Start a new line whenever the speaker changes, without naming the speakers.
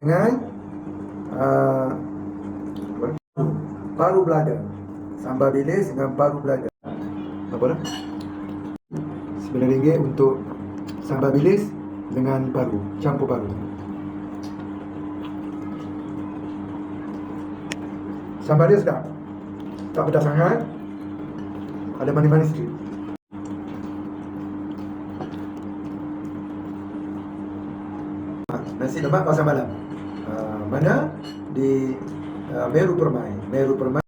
dengan paru belada. Sambal bilis dengan paru belada. Apa dah? RM9 untuk sambal bilis dengan paru, campur paru. Sambal dia sedap, tak pedas sangat, ada manis-manis sikit. Nasi lemak pasar malam, mana di Meru Permai.